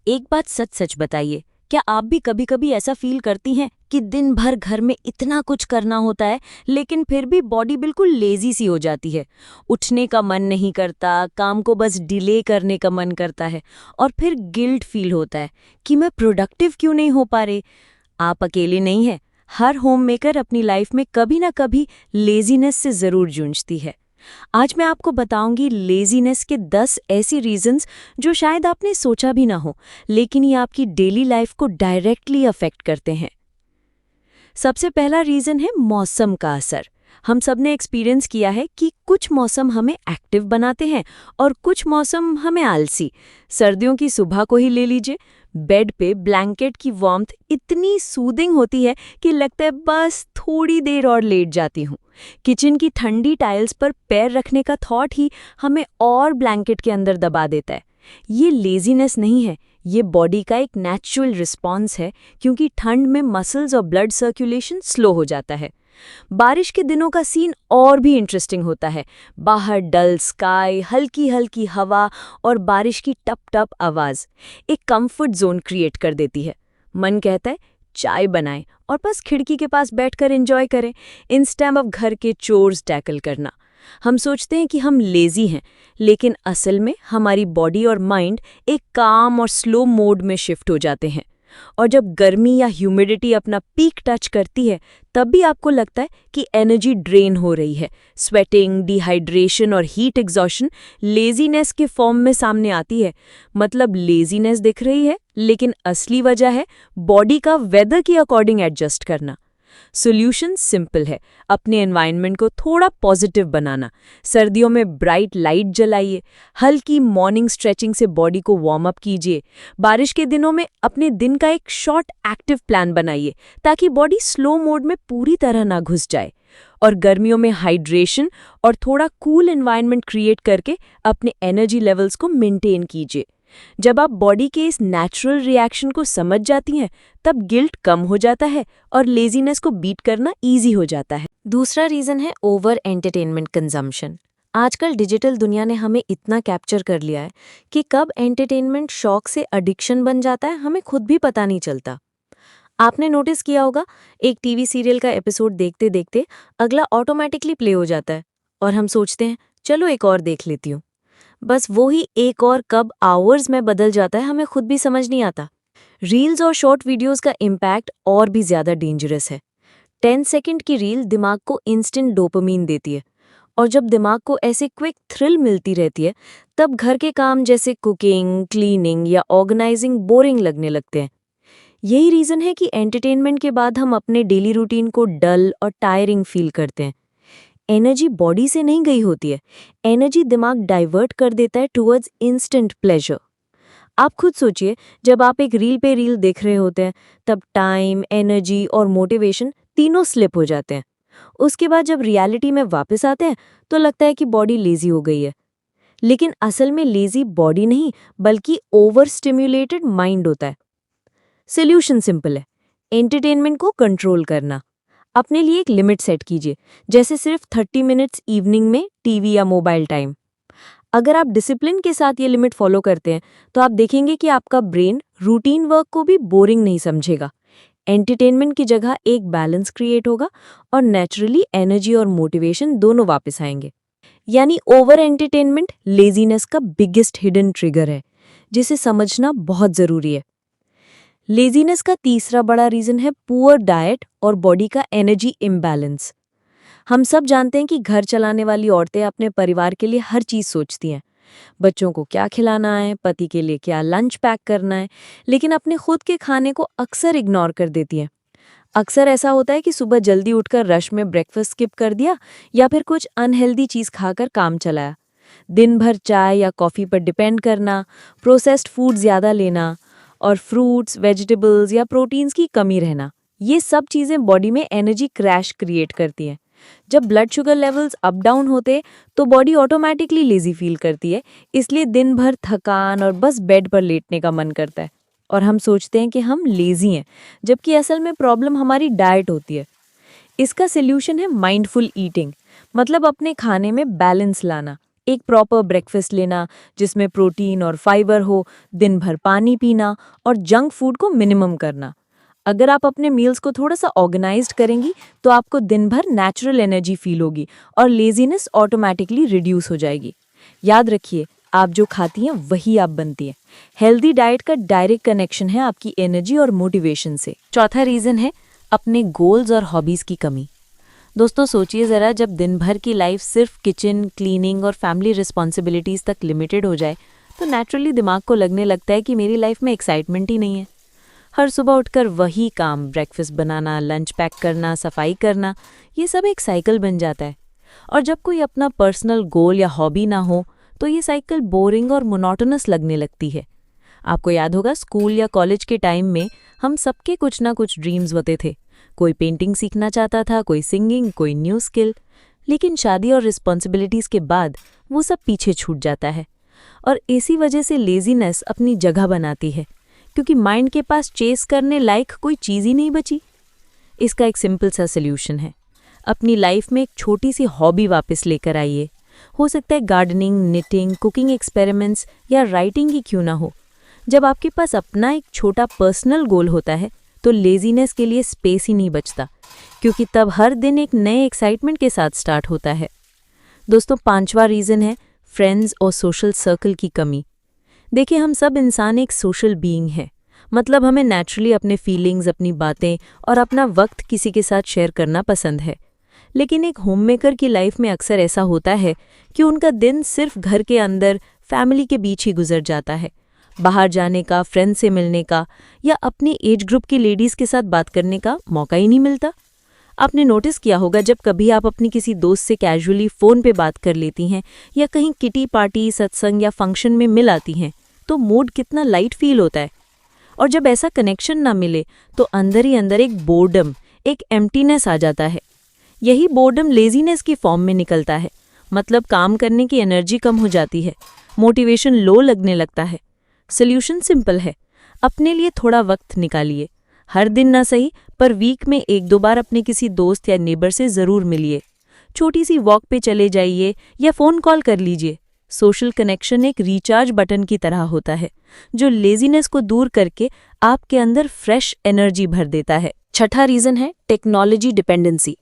एक बात सच सच बताइए, क्या आप भी कभी कभी ऐसा फील करती हैं कि दिन भर घर में इतना कुछ करना होता है लेकिन फिर भी बॉडी बिल्कुल लेजी सी हो जाती है। उठने का मन नहीं करता, काम को बस डिले करने का मन करता है और फिर गिल्ट फील होता है कि मैं प्रोडक्टिव क्यों नहीं हो पा रही। आप अकेले नहीं हैं। हर होममेकर अपनी लाइफ में कभी ना कभी लेजीनेस से जरूर जूझती है। आज मैं आपको बताऊंगी लेजीनेस के 10 ऐसी रीजंस जो शायद आपने सोचा भी ना हो, लेकिन ये आपकी डेली लाइफ को डायरेक्टली अफेक्ट करते हैं। सबसे पहला रीजन है मौसम का असर। हम सब ने एक्सपीरियंस किया है कि कुछ मौसम हमें एक्टिव बनाते हैं और कुछ मौसम हमें आलसी। सर्दियों की सुबह को ही ले लीजिए, बेड पे ब्लैंकेट की वार्मथ इतनी सूदिंग होती है कि लगता है बस थोड़ी देर और लेट जाती हूँ। किचन की ठंडी टाइल्स पर पैर रखने का थॉट ही हमें और ब्लैंकेट के अंदर दबा देता है। ये लेजीनेस नहीं है, ये बॉडी का एक नेचुरल रिस्पॉन्स है, क्योंकि ठंड में मसल्स और ब्लड सर्कुलेशन स्लो हो जाता है। बारिश के दिनों का सीन और भी इंटरेस्टिंग होता है। बाहर डल स्काई, हल्की हल्की हवा और बारिश की टप टप आवाज एक कंफर्ट जोन क्रिएट कर देती है। मन कहता है चाय बनाएं और बस खिड़की के पास बैठकर एंजॉय करें, इंस्टेड ऑफ घर के चोर्स टैकल करना। हम सोचते हैं कि हम लेजी हैं, लेकिन असल में हमारी बॉडी और माइंड एक काम और स्लो मोड में शिफ्ट हो जाते हैं। और जब गर्मी या ह्यूमिडिटी अपना पीक टच करती है, तब भी आपको लगता है कि एनर्जी ड्रेन हो रही है। स्वेटिंग, डिहाइड्रेशन और हीट एग्जॉशन लेजीनेस के फॉर्म में सामने आती है। मतलब लेजीनेस दिख रही है, लेकिन असली वजह है बॉडी का वेदर के अकॉर्डिंग एडजस्ट करना। सॉल्यूशन सिंपल है, अपने एनवायरनमेंट को थोड़ा पॉजिटिव बनाना। सर्दियों में ब्राइट लाइट जलाइए, हल्की मॉर्निंग स्ट्रेचिंग से बॉडी को वार्म अप कीजिए। बारिश के दिनों में अपने दिन का एक शॉर्ट एक्टिव प्लान बनाइए ताकि बॉडी स्लो मोड में पूरी तरह ना घुस जाए। और गर्मियों में हाइड्रेशन और थोड़ा कूल एनवायरनमेंट क्रिएट करके अपने एनर्जी लेवल्स को मेंटेन कीजिए। जब आप बॉडी के इस नेचुरल रिएक्शन को समझ जाती हैं, तब गिल्ट कम हो जाता है और लेजीनेस को बीट करना इजी हो जाता है। दूसरा रीजन है ओवर एंटरटेनमेंट कंजम्पशन। आजकल डिजिटल दुनिया ने हमें इतना कैप्चर कर लिया है कि कब एंटरटेनमेंट शौक से एडिक्शन बन जाता है हमें खुद भी पता नहीं चलता। आपने नोटिस किया होगा, एक टीवी सीरियल का एपिसोड देखते देखते अगला ऑटोमेटिकली प्ले हो जाता है और हम सोचते हैं चलो एक और देख लेती हूँ। बस वो ही एक और कब आवर्स में बदल जाता है हमें खुद भी समझ नहीं आता। रील्स और शॉर्ट वीडियोस का इम्पैक्ट और भी ज्यादा डेंजरस है। 10 सेकंड की रील दिमाग को इंस्टेंट डोपामीन देती है, और जब दिमाग को ऐसे क्विक थ्रिल मिलती रहती है, तब घर के काम जैसे कुकिंग, क्लीनिंग या ऑर्गेनाइजिंग बोरिंग लगने लगते हैं। यही रीजन है कि एंटरटेनमेंट के बाद हम अपने डेली रूटीन को डल और टायरिंग फील करते हैं। एनर्जी बॉडी से नहीं गई होती है, एनर्जी दिमाग डाइवर्ट कर देता है टुवर्ड्स इंस्टेंट प्लेजर। आप खुद सोचिए, जब आप एक रील पे रील देख रहे होते हैं, तब टाइम, एनर्जी और मोटिवेशन तीनों स्लिप हो जाते हैं। उसके बाद जब रियलिटी में वापस आते हैं तो लगता है कि बॉडी लेजी हो गई है। लेकिन असल में लेजी बॉडी नहीं, बल्कि ओवर स्टिम्युलेटेड माइंड होता है। सोल्यूशन सिंपल है, एंटरटेनमेंट को कंट्रोल करना। अपने लिए एक लिमिट सेट कीजिए, जैसे सिर्फ 30 मिनट्स इवनिंग में टीवी या मोबाइल टाइम। अगर आप डिसिप्लिन के साथ ये लिमिट फॉलो करते हैं, तो आप देखेंगे कि आपका ब्रेन रूटीन वर्क को भी बोरिंग नहीं समझेगा। एंटरटेनमेंट की जगह एक बैलेंस क्रिएट होगा और नेचुरली एनर्जी और मोटिवेशन दोनों वापस आएंगे। यानी ओवर एंटरटेनमेंट लेजीनेस का बिगेस्ट हिडन ट्रिगर है, जिसे समझना बहुत जरूरी है। लेजीनेस का तीसरा बड़ा रीजन है पुअर डाइट और बॉडी का एनर्जी इम्बैलेंस। हम सब जानते हैं कि घर चलाने वाली औरतें अपने परिवार के लिए हर चीज सोचती हैं। बच्चों को क्या खिलाना है, पति के लिए क्या लंच पैक करना है, लेकिन अपने खुद के खाने को अक्सर इग्नोर कर देती हैं। अक्सर ऐसा होता है कि सुबह जल्दी उठकर रश में ब्रेकफास्ट स्किप कर दिया या फिर कुछ अनहेल्दी चीज खाकर काम चलाया। दिन भर चाय या कॉफी पर डिपेंड करना, प्रोसेस्ड फूड ज्यादा लेना और फ्रूट्स, वेजिटेबल्स या प्रोटीन्स की कमी रहना, ये सब चीजें बॉडी में एनर्जी क्रैश क्रिएट करती हैं। जब blood sugar levels up down होते तो बॉडी ऑटोमेटिकली लेजी फील करती है, इसलिए दिन भर थकान और बस बेड पर लेटने का मन करता है और हम सोचते हैं कि हम लेजी हैं, जबकि असल में प्रॉब्लम हमारी डाइट होती है। इसका सोल्यूशन है माइंडफुल ईटिंग, मतलब अपने खाने में बैलेंस लाना। एक प्रॉपर ब्रेकफास्ट लेना जिसमें प्रोटीन और फाइबर हो, दिन भर पानी पीना और जंक फूड को मिनिमम करना। अगर आप अपने मील्स को थोड़ा सा ऑर्गेनाइज्ड करेंगी तो आपको दिन भर नेचुरल एनर्जी फील होगी और लेजीनेस ऑटोमेटिकली रिड्यूस हो जाएगी। याद रखिए, आप जो खाती हैं वही आप बनती हैं। हेल्दी डाइट का डायरेक्ट कनेक्शन है आपकी एनर्जी और मोटिवेशन से। चौथा रीज़न है अपने गोल्स और हॉबीज़ की कमी। दोस्तों सोचिए ज़रा, जब दिन भर की लाइफ सिर्फ किचन, क्लीनिंग और फैमिली रिस्पॉन्सिबिलिटीज़ तक लिमिटेड हो जाए तो नेचुरली दिमाग को लगने लगता है कि मेरी लाइफ में एक्साइटमेंट ही नहीं है। हर सुबह उठकर वही काम, ब्रेकफास्ट बनाना, लंच पैक करना, सफाई करना, ये सब एक साइकिल बन जाता है। और जब कोई अपना पर्सनल गोल या हॉबी ना हो तो ये साइकिल बोरिंग और मोनोटोनस लगने लगती है। आपको याद होगा, स्कूल या कॉलेज के टाइम में हम सबके कुछ ना कुछ ड्रीम्स होते थे। कोई पेंटिंग सीखना चाहता था, कोई सिंगिंग, कोई न्यू स्किल। लेकिन शादी और रिस्पॉन्सिबिलिटीज़ के बाद वो सब पीछे छूट जाता है और इसी वजह से लेजीनेस अपनी जगह बनाती है, क्योंकि माइंड के पास चेस करने लायक कोई चीज़ ही नहीं बची। इसका एक सिंपल सा सल्यूशन है, अपनी लाइफ में एक छोटी सी हॉबी वापस लेकर आइए। हो सकता है गार्डनिंग, निटिंग, कुकिंग एक्सपेरिमेंट्स या राइटिंग ही क्यों ना हो। जब आपके पास अपना एक छोटा पर्सनल गोल होता है तो लेजीनेस के लिए स्पेस ही नहीं बचता, क्योंकि तब हर दिन एक नए एक्साइटमेंट के साथ स्टार्ट होता है। दोस्तों पांचवा रीज़न है फ्रेंड्स और सोशल सर्कल की कमी। देखिए, हम सब इंसान एक सोशल बीइंग है, मतलब हमें नेचुरली अपने फीलिंग्स, अपनी बातें और अपना वक्त किसी के साथ शेयर करना पसंद है। लेकिन एक होममेकर की लाइफ में अक्सर ऐसा होता है कि उनका दिन सिर्फ घर के अंदर, फैमिली के बीच ही गुजर जाता है। बाहर जाने का, फ्रेंड से मिलने का या अपने एज ग्रुप की लेडीज़ के साथ बात करने का मौका ही नहीं मिलता। आपने नोटिस किया होगा, जब कभी आप अपनी किसी दोस्त से कैजुअली फ़ोन पे बात कर लेती हैं या कहीं किटी पार्टी, सत्संग या फंक्शन में मिल आती हैं तो मूड कितना लाइट फील होता है। और जब ऐसा कनेक्शन ना मिले तो अंदर ही अंदर एक बोर्डम, एक एम्प्टीनेस आ जाता है। यही बोर्डम लेजीनेस की फॉर्म में निकलता है, मतलब काम करने की एनर्जी कम हो जाती है, मोटिवेशन लो लगने लगता है। सॉल्यूशन सिंपल है, अपने लिए थोड़ा वक्त निकालिए। हर दिन ना सही, पर वीक में 1-2 बार अपने किसी दोस्त या नेबर से ज़रूर मिलिए। छोटी सी वॉक पे चले जाइए या फ़ोन कॉल कर लीजिए। सोशल कनेक्शन एक रिचार्ज बटन की तरह होता है, जो लेजीनेस को दूर करके आपके अंदर फ्रेश एनर्जी भर देता है। छठा रीज़न है टेक्नोलॉजी डिपेंडेंसी।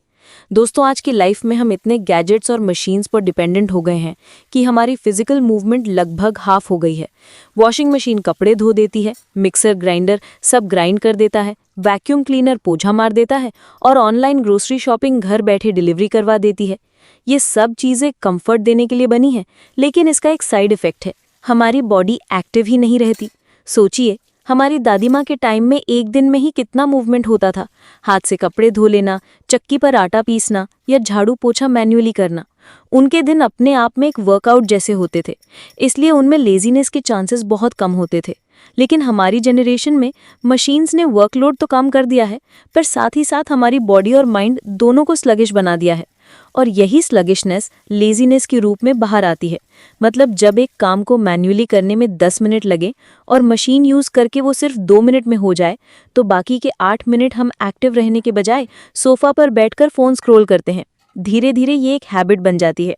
दोस्तों आज की लाइफ में हम इतने गैजेट्स और मशीन्स पर डिपेंडेंट हो गए हैं कि हमारी फिजिकल मूवमेंट लगभग हाफ हो गई है। वॉशिंग मशीन कपड़े धो देती है, मिक्सर ग्राइंडर सब ग्राइंड कर देता है, वैक्यूम क्लीनर पोछा मार देता है और ऑनलाइन ग्रोसरी शॉपिंग घर बैठे डिलीवरी करवा देती है। ये सब चीज़ें कंफर्ट देने के लिए बनी हैं, लेकिन इसका एक साइड इफ़ेक्ट है, हमारी बॉडी एक्टिव ही नहीं रहती। सोचिए, हमारी दादी माँ के टाइम में एक दिन में ही कितना मूवमेंट होता था। हाथ से कपड़े धो लेना, चक्की पर आटा पीसना या झाड़ू पोछा मैन्युअली करना। उनके दिन अपने आप में एक वर्कआउट जैसे होते थे, इसलिए उनमें लेजीनेस के चांसेस बहुत कम होते थे। लेकिन हमारी जनरेशन में मशीन्स ने वर्कलोड तो कम कर दिया है, पर साथ ही साथ हमारी बॉडी और माइंड दोनों को स्लगिश बना दिया है। और यही स्लगिशनेस लेजीनेस के रूप में बाहर आती है। मतलब जब एक काम को मैन्युअली करने में 10 मिनट लगे और मशीन यूज़ करके वो सिर्फ 2 मिनट में हो जाए, तो बाकी के 8 मिनट हम एक्टिव रहने के बजाय सोफ़ा पर बैठकर फ़ोन स्क्रॉल करते हैं। धीरे धीरे ये एक हैबिट बन जाती है।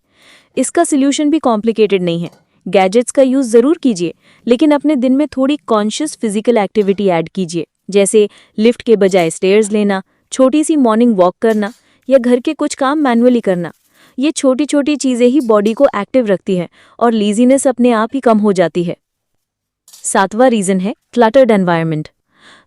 इसका सल्यूशन भी कॉम्प्लिकेटेड नहीं है। गैजेट्स का यूज़ ज़रूर कीजिए, लेकिन अपने दिन में थोड़ी कॉन्शियस फिजिकल एक्टिविटी ऐड कीजिए, जैसे लिफ्ट के बजाय स्टेयर्स लेना, छोटी सी मॉर्निंग वॉक करना या घर के कुछ काम मैन्युअली करना। ये छोटी छोटी चीज़ें ही बॉडी को एक्टिव रखती हैं और लेजीनेस अपने आप ही कम हो जाती है। सातवां रीज़न है क्लटर्ड एनवायरनमेंट।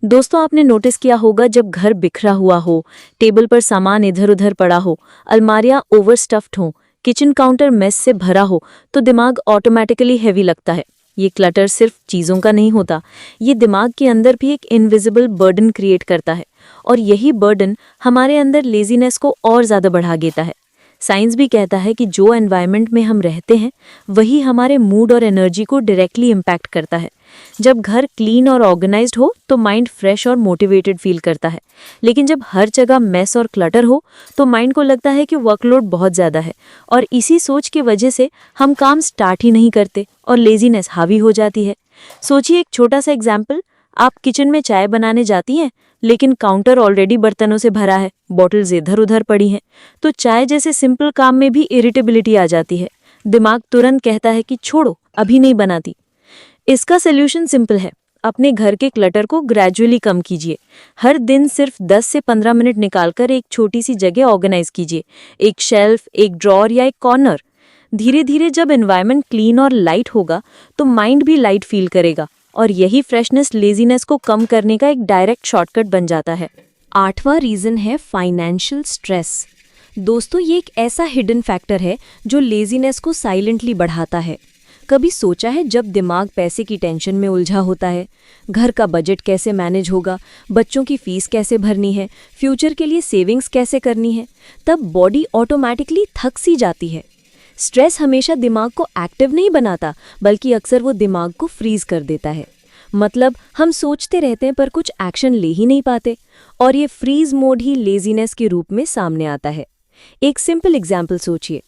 दोस्तों आपने नोटिस किया होगा, जब घर बिखरा हुआ हो, टेबल पर सामान इधर उधर पड़ा हो, अलमारियाँ ओवरस्टफ्ड हो, किचन काउंटर मेस से भरा हो, तो दिमाग ऑटोमेटिकली हैवी लगता है। ये क्लटर सिर्फ चीज़ों का नहीं होता, ये दिमाग के अंदर भी एक इनविजिबल बर्डन क्रिएट करता है और यही बर्डन हमारे अंदर लेजीनेस को और ज़्यादा बढ़ा देता है। साइंस भी कहता है कि जो एनवायरनमेंट में हम रहते हैं वही हमारे मूड और एनर्जी को डायरेक्टली इम्पैक्ट करता है। जब घर क्लीन और ऑर्गेनाइज्ड हो तो माइंड फ्रेश और मोटिवेटेड फील करता है, लेकिन जब हर जगह मेस और क्लटर हो तो माइंड को लगता है कि वर्कलोड बहुत ज़्यादा है और इसी सोच की वजह से हम काम स्टार्ट ही नहीं करते और लेजीनेस हावी हो जाती है। सोचिए एक छोटा सा एग्जाम्पल, आप किचन में चाय बनाने जाती हैं लेकिन काउंटर ऑलरेडी बर्तनों से भरा है, बॉटल्स इधर उधर पड़ी हैं, तो चाय जैसे सिंपल काम में भी इरिटेबिलिटी आ जाती है। दिमाग तुरंत कहता है कि छोड़ो, अभी नहीं बनाती। इसका सॉल्यूशन सिंपल है, अपने घर के क्लटर को ग्रेजुअली कम कीजिए। हर दिन सिर्फ 10 से 15 मिनट निकालकर एक छोटी सी जगह ऑर्गेनाइज कीजिए, एक शेल्फ, एक ड्रॉर या एक कॉर्नर। धीरे धीरे जब एनवायरनमेंट क्लीन और लाइट होगा तो माइंड भी लाइट फील करेगा, और यही फ्रेशनेस लेजीनेस को कम करने का एक डायरेक्ट शॉर्टकट बन जाता है। 8वां रीजन है फाइनेंशियल स्ट्रेस। दोस्तों, ये एक ऐसा हिडन फैक्टर है जो लेजीनेस को साइलेंटली बढ़ाता है। कभी सोचा है, जब दिमाग पैसे की टेंशन में उलझा होता है, घर का बजट कैसे मैनेज होगा, बच्चों की फीस कैसे भरनी है, फ्यूचर के लिए सेविंग्स कैसे करनी है, तब बॉडी ऑटोमेटिकली थक सी जाती है। स्ट्रेस हमेशा दिमाग को एक्टिव नहीं बनाता, बल्कि अक्सर वो दिमाग को फ्रीज कर देता है। मतलब हम सोचते रहते हैं पर कुछ एक्शन ले ही नहीं पाते, और ये फ्रीज मोड ही लेजीनेस के रूप में सामने आता है। एक सिंपल एग्जाम्पल सोचिए,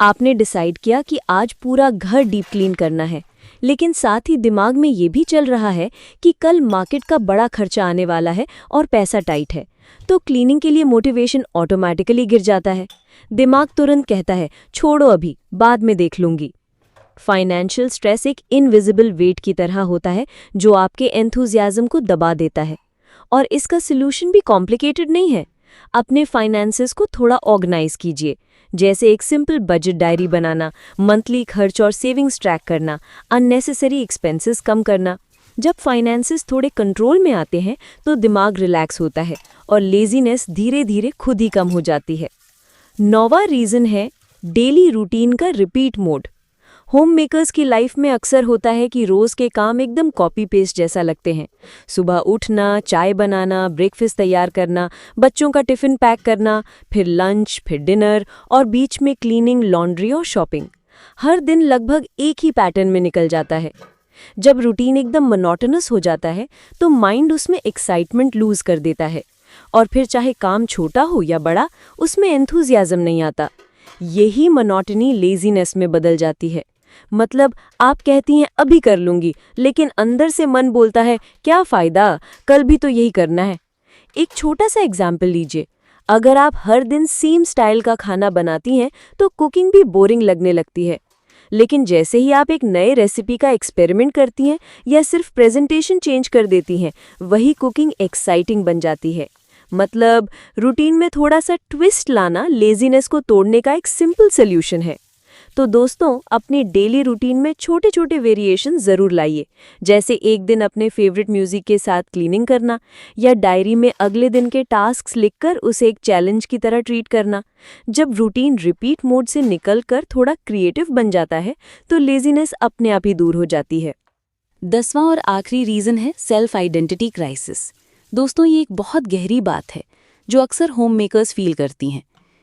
आपने डिसाइड किया कि आज पूरा घर डीप क्लीन करना है, लेकिन साथ ही दिमाग में ये भी चल रहा है कि कल मार्केट का बड़ा खर्चा आने वाला है और पैसा टाइट है, तो क्लीनिंग के लिए मोटिवेशन ऑटोमेटिकली गिर जाता है। दिमाग तुरंत कहता है, छोड़ो अभी, बाद में देख लूंगी। फाइनेंशियल स्ट्रेस एक इनविजिबल वेट की तरह होता है जो आपके एंथुजियाज्म को दबा देता है। और इसका सॉल्यूशन भी कॉम्प्लिकेटेड नहीं है। अपने फाइनेंसेस को थोड़ा ऑर्गेनाइज कीजिए, जैसे एक सिंपल बजट डायरी बनाना, मंथली खर्च और सेविंग्स ट्रैक करना, अननेसेसरी एक्सपेंसेस कम करना। जब फाइनेंसेस थोड़े कंट्रोल में आते हैं तो दिमाग रिलैक्स होता है और लेजीनेस धीरे धीरे खुद ही कम हो जाती है। 9वां रीजन है डेली रूटीन का रिपीट मोड। होम मेकर्स की लाइफ में अक्सर होता है कि रोज के काम एकदम कॉपी पेस्ट जैसा लगते हैं। सुबह उठना, चाय बनाना, ब्रेकफास्ट तैयार करना, बच्चों का टिफिन पैक करना, फिर लंच, फिर डिनर, और बीच में क्लीनिंग, लॉन्ड्री और शॉपिंग। हर दिन लगभग एक ही पैटर्न में निकल जाता है। जब रूटीन एकदम मोनोटोनस हो जाता है तो माइंड उसमें एक्साइटमेंट लूज कर देता है, और फिर चाहे काम छोटा हो या बड़ा, उसमें एंथुजियाज्म नहीं आता। यही मोनोटनी लेजीनेस में बदल जाती है। मतलब आप कहती हैं अभी कर लूंगी, लेकिन अंदर से मन बोलता है क्या फायदा, कल भी तो यही करना है। एक छोटा सा एग्जाम्पल लीजिए, अगर आप हर दिन सेम स्टाइल का खाना बनाती हैं तो कुकिंग भी बोरिंग लगने लगती है। लेकिन जैसे ही आप एक नए रेसिपी का एक्सपेरिमेंट करती हैं या सिर्फ प्रेजेंटेशन चेंज कर देती हैं, वही कुकिंग एक्साइटिंग बन जाती है। मतलब रूटीन में थोड़ा सा ट्विस्ट लाना लेजीनेस को तोड़ने का एक सिंपल सोल्यूशन है। तो दोस्तों, अपनी डेली रूटीन में छोटे छोटे वेरिएशन ज़रूर लाइए, जैसे एक दिन अपने फेवरेट म्यूजिक के साथ क्लीनिंग करना, या डायरी में अगले दिन के टास्क्स लिखकर उसे एक चैलेंज की तरह ट्रीट करना। जब रूटीन रिपीट मोड से निकलकर थोड़ा क्रिएटिव बन जाता है तो लेजीनेस अपने आप ही दूर हो जाती है। 10वां और आखिरी रीज़न है सेल्फ आइडेंटिटी क्राइसिस। दोस्तों, ये एक बहुत गहरी बात है जो अक्सर होम मेकर्स फील करती हैं,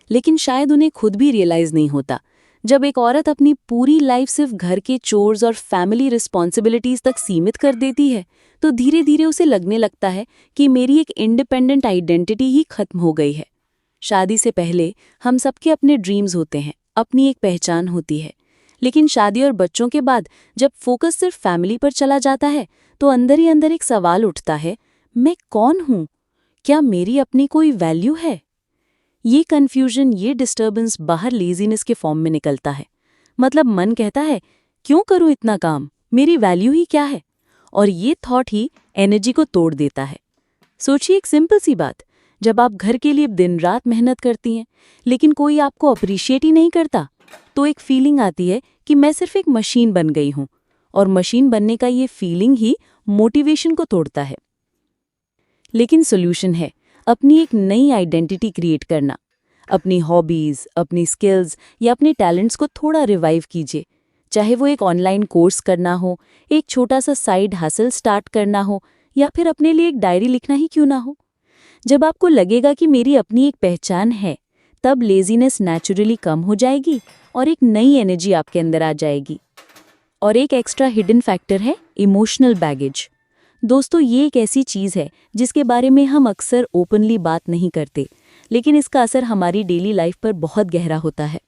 लेकिन शायद उन्हें खुद भी रियलाइज़ नहीं होता। जब एक औरत अपनी पूरी लाइफ सिर्फ घर के चोर्स और फैमिली रिस्पॉन्सिबिलिटीज तक सीमित कर देती है, तो धीरे धीरे उसे लगने लगता है कि मेरी एक इंडिपेंडेंट आइडेंटिटी ही खत्म हो गई है। शादी से पहले हम सबके अपने ड्रीम्स होते हैं, अपनी एक पहचान होती है, लेकिन शादी और बच्चों के बाद जब फोकस सिर्फ फैमिली पर चला जाता है तो अंदर ही अंदर एक सवाल उठता है, मैं कौन हूँ? क्या मेरी अपनी कोई वैल्यू है? ये कन्फ्यूजन, ये डिस्टर्बेंस बाहर लेजीनेस के फॉर्म में निकलता है। मतलब मन कहता है, क्यों करूं इतना काम, मेरी वैल्यू ही क्या है? और ये थॉट ही एनर्जी को तोड़ देता है। सोचिए एक सिंपल सी बात, जब आप घर के लिए दिन रात मेहनत करती हैं लेकिन कोई आपको अप्रिशिएट ही नहीं करता, तो एक फीलिंग आती है कि मैं सिर्फ एक मशीन बन गई हूं, और मशीन बनने का ये फीलिंग ही मोटिवेशन को तोड़ता है। लेकिन सोल्यूशन है अपनी एक नई आइडेंटिटी क्रिएट करना। अपनी हॉबीज़, अपनी स्किल्स या अपने टैलेंट्स को थोड़ा रिवाइव कीजिए। चाहे वो एक ऑनलाइन कोर्स करना हो, एक छोटा सा साइड हसल स्टार्ट करना हो, या फिर अपने लिए एक डायरी लिखना ही क्यों ना हो। जब आपको लगेगा कि मेरी अपनी एक पहचान है, तब लेजीनेस नेचुरली कम हो जाएगी और एक नई एनर्जी आपके अंदर आ जाएगी। और एक एक्स्ट्रा हिडन फैक्टर है इमोशनल बैगेज। दोस्तों, ये एक ऐसी चीज़ है जिसके बारे में हम अक्सर ओपनली बात नहीं करते, लेकिन इसका असर हमारी डेली लाइफ पर बहुत गहरा होता है।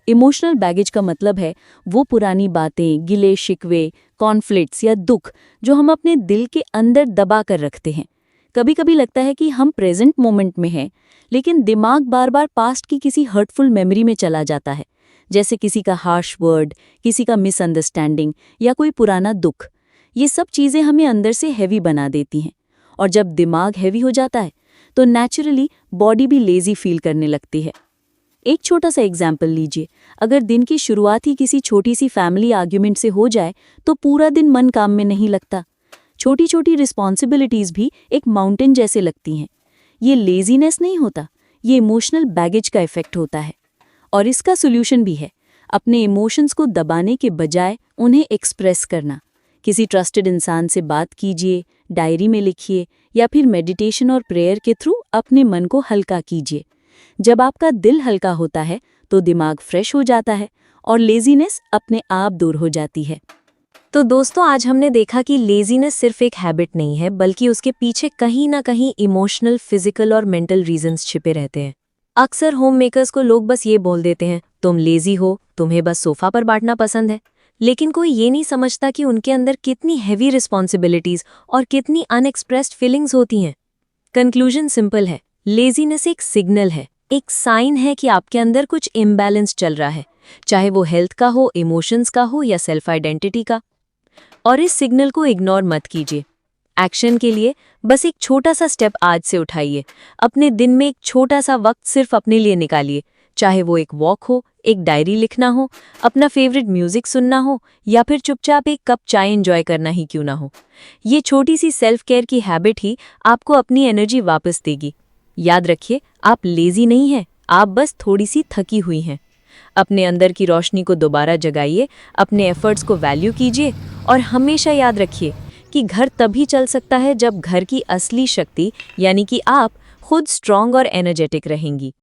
इमोशनल बैगेज का मतलब है वो पुरानी बातें, गिले शिकवे, कॉन्फ्लिक्ट्स या दुख जो हम अपने दिल के अंदर दबा कर रखते हैं। कभी कभी लगता है कि हम प्रेजेंट मोमेंट में हैं, लेकिन दिमाग बार बार पास्ट की किसी हर्टफुल मेमोरी में चला जाता है, जैसे किसी का हार्श वर्ड, किसी का मिसअंडरस्टैंडिंग या कोई पुराना दुख। ये सब चीज़ें हमें अंदर से हैवी बना देती हैं। और जब दिमाग हैवी हो जाता है तो नेचुरली बॉडी भी लेजी फील करने लगती है। एक छोटा सा एग्जाम्पल लीजिए। अगर दिन की शुरुआत ही किसी छोटी सी फैमिली आर्ग्यूमेंट से हो जाए तो पूरा दिन मन काम में नहीं लगता। छोटी छोटी रिस्पॉन्सिबिलिटीज़ भी एक माउंटेन जैसे लगती हैं। ये लेजीनेस नहीं होता, ये इमोशनल बैगेज का इफेक्ट होता है। और इसका सोल्यूशन भी है, अपने इमोशंस को दबाने के बजाय उन्हें एक्सप्रेस करना। किसी ट्रस्टेड इंसान से बात कीजिए, डायरी में लिखिए या फिर मेडिटेशन और प्रेयर के थ्रू अपने मन को हल्का कीजिए। जब आपका दिल हल्का होता है तो दिमाग फ्रेश हो जाता है और लेजीनेस अपने आप दूर हो जाती है। तो दोस्तों, आज हमने देखा कि लेजीनेस सिर्फ एक हैबिट नहीं है, बल्कि उसके पीछे कहीं ना कहीं इमोशनल, फिजिकल और मेंटल रीजंस छिपे रहते हैं। अक्सर होम मेकर्स को लोग बस ये बोल देते हैं, तुम लेजी हो, तुम्हें बस सोफा पर बांटना पसंद है। लेकिन कोई ये नहीं समझता कि उनके अंदर कितनी हैवी रिस्पॉन्सिबिलिटीज और कितनी अनएक्सप्रेस्ड फीलिंग्स होती हैं। कंक्लूजन सिंपल है, लेजीनेस एक सिग्नल है, एक साइन है कि आपके अंदर कुछ इम्बैलेंस चल रहा है, चाहे वो हेल्थ का हो, इमोशंस का हो या सेल्फ आइडेंटिटी का। और इस सिग्नल को इग्नोर मत कीजिए। एक्शन के लिए बस एक छोटा सा स्टेप आज से उठाइए। अपने दिन में एक छोटा सा वक्त सिर्फ अपने लिए निकालिए, चाहे वो एक वॉक हो, एक डायरी लिखना हो, अपना फेवरेट म्यूजिक सुनना हो या फिर चुपचाप एक कप चाय एंजॉय करना ही क्यों ना हो। ये छोटी सी सेल्फ केयर की हैबिट ही आपको अपनी एनर्जी वापस देगी। याद रखिए, आप लेजी नहीं हैं, आप बस थोड़ी सी थकी हुई हैं। अपने अंदर की रोशनी को दोबारा जगाइए, अपने एफर्ट्स को वैल्यू कीजिए और हमेशा याद रखिए कि घर तभी चल सकता है जब घर की असली शक्ति यानी कि आप खुद स्ट्रांग और एनर्जेटिक रहेंगी।